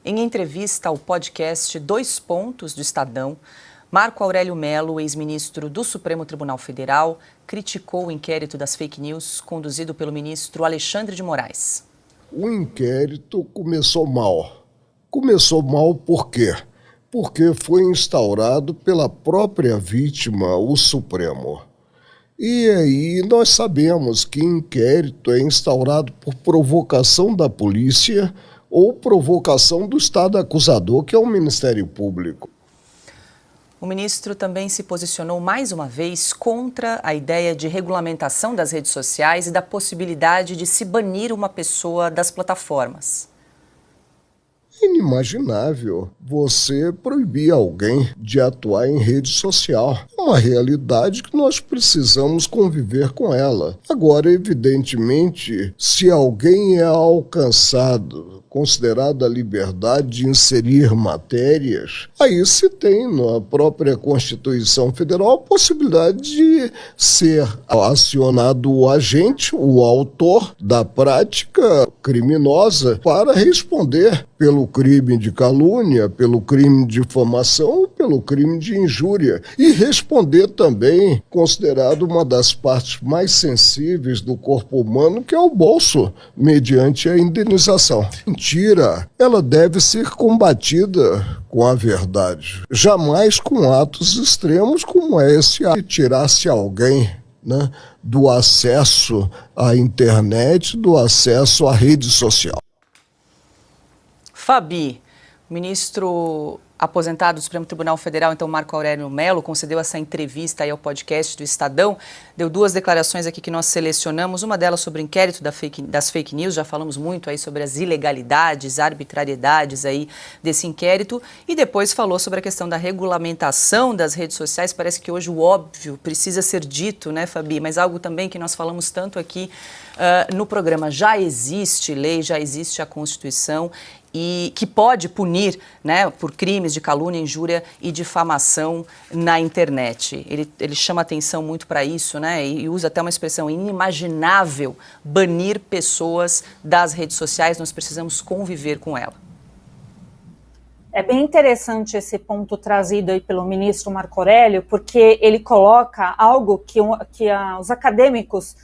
Em entrevista ao podcast Dois Pontos do Estadão, Marco Aurélio Mello, ex-ministro do Supremo Tribunal Federal, criticou o inquérito das fake news conduzido pelo ministro Alexandre de Moraes. O inquérito começou mal. Começou mal por quê? Porque foi instaurado pela própria vítima, o Supremo. E aí nós sabemos que inquérito é instaurado por provocação da polícia ou provocação do Estado acusador, que é o Ministério Público. O ministro também se posicionou mais uma vez contra a ideia de regulamentação das redes sociais e da possibilidade de se banir uma pessoa das plataformas. Inimaginável você proibir alguém de atuar em rede social. É uma realidade que nós precisamos conviver com ela. Agora, evidentemente, se alguém é alcançado, considerado a liberdade de inserir matérias, aí se tem na própria Constituição Federal a possibilidade de ser acionado o agente, o autor da prática criminosa, para responder pelo crime de calúnia, pelo crime de difamação, pelo crime de injúria. E responder também, considerado uma das partes mais sensíveis do corpo humano, que é o bolso, mediante a indenização. Mentira, ela deve ser combatida com a verdade. Jamais com atos extremos como esse, de tirar-se alguém, né, do acesso à internet, do acesso à rede social. Fabi, o ministro aposentado do Supremo Tribunal Federal, então Marco Aurélio Mello, concedeu essa entrevista aí ao podcast do Estadão, deu duas declarações aqui que nós selecionamos, uma delas sobre o inquérito das fake news, já falamos muito aí sobre as ilegalidades, arbitrariedades aí desse inquérito, e depois falou sobre a questão da regulamentação das redes sociais. Parece que hoje o óbvio precisa ser dito, né, Fabi, mas algo também que nós falamos tanto aqui no programa. Já existe lei, já existe a Constituição, e que pode punir, né, por crimes de calúnia, injúria e difamação na internet. Ele chama atenção muito para isso, né, e usa até uma expressão: inimaginável banir pessoas das redes sociais, nós precisamos conviver com ela. É bem interessante esse ponto trazido aí pelo ministro Marco Aurélio, porque ele coloca algo que os acadêmicos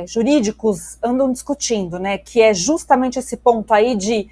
jurídicos andam discutindo, né, que é justamente esse ponto aí de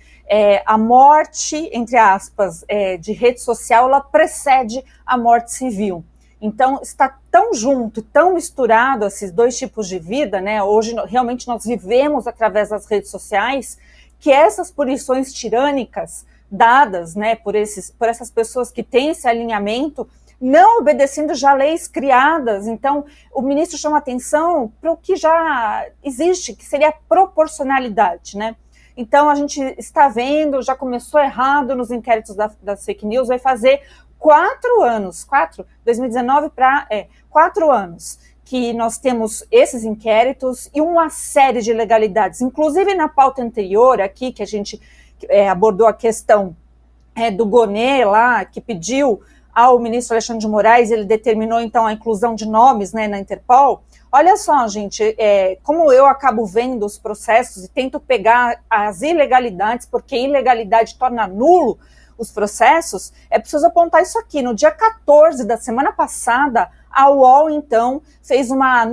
a morte, entre aspas, de rede social, ela precede a morte civil. Então, está tão junto, tão misturado esses dois tipos de vida, né, hoje realmente nós vivemos através das redes sociais, que essas punições tirânicas dadas, né, por essas pessoas que têm esse alinhamento, não obedecendo já leis criadas. Então, o ministro chama atenção para o que já existe, que seria a proporcionalidade, né? Então, a gente está vendo, já começou errado nos inquéritos das fake news, vai fazer 4 anos, 2019 para 4 anos, que nós temos esses inquéritos e uma série de ilegalidades. Inclusive, na pauta anterior aqui, que a gente abordou a questão do Gonê lá, que pediu ao ministro Alexandre de Moraes, ele determinou, então, a inclusão de nomes, né, na Interpol. Olha só, gente, como eu acabo vendo os processos e tento pegar as ilegalidades, porque ilegalidade torna nulo os processos, é preciso apontar isso aqui. No dia 14 da semana passada, a UOL, então, fez uma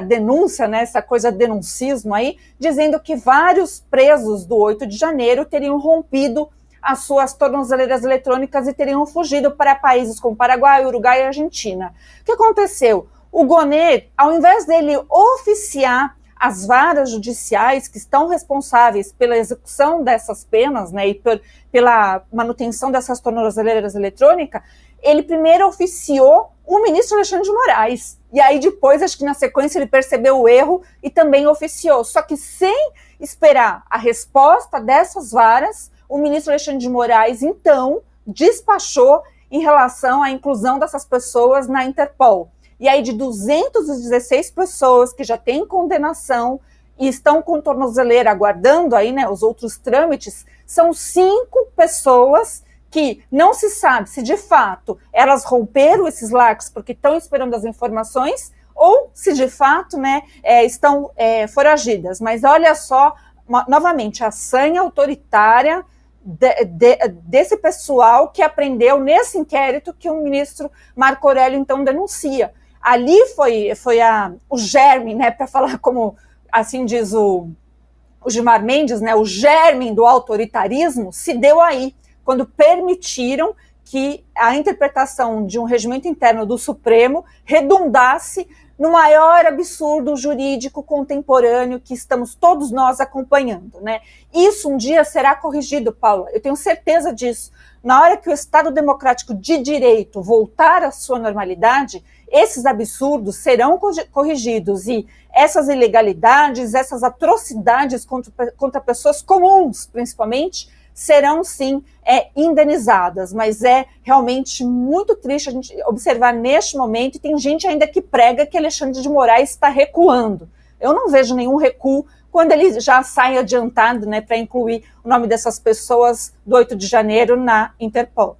denúncia, né, essa coisa denuncismo aí, dizendo que vários presos do 8 de janeiro teriam rompido as suas tornozeleiras eletrônicas e teriam fugido para países como Paraguai, Uruguai e Argentina. O que aconteceu? O Gonê, ao invés dele oficiar as varas judiciais que estão responsáveis pela execução dessas penas, né, e pela manutenção dessas tornozeleiras eletrônicas, ele primeiro oficiou o ministro Alexandre de Moraes. E aí depois, acho que na sequência, ele percebeu o erro e também oficiou. Só que sem esperar a resposta dessas varas, o ministro Alexandre de Moraes, então, despachou em relação à inclusão dessas pessoas na Interpol. E aí, de 216 pessoas que já têm condenação e estão com tornozeleira aguardando aí, né, os outros trâmites, são 5 pessoas que não se sabe se de fato elas romperam esses lacres porque estão esperando as informações ou se de fato, né, estão foragidas. Mas olha só, novamente, a sanha autoritária desse pessoal que aprendeu nesse inquérito que o ministro Marco Aurélio então denuncia. Ali foi o germe, né, para falar como assim diz o Gilmar Mendes, né, o germe do autoritarismo se deu aí, quando permitiram que a interpretação de um regimento interno do Supremo redundasse no maior absurdo jurídico contemporâneo que estamos todos nós acompanhando, né? Isso um dia será corrigido, Paula, eu tenho certeza disso. Na hora que o Estado Democrático de Direito voltar à sua normalidade, esses absurdos serão corrigidos e essas ilegalidades, essas atrocidades contra pessoas comuns, principalmente, serão sim indenizadas, mas é realmente muito triste a gente observar neste momento, e tem gente ainda que prega que Alexandre de Moraes está recuando. Eu não vejo nenhum recuo quando ele já sai adiantado, né, para incluir o nome dessas pessoas do 8 de janeiro na Interpol.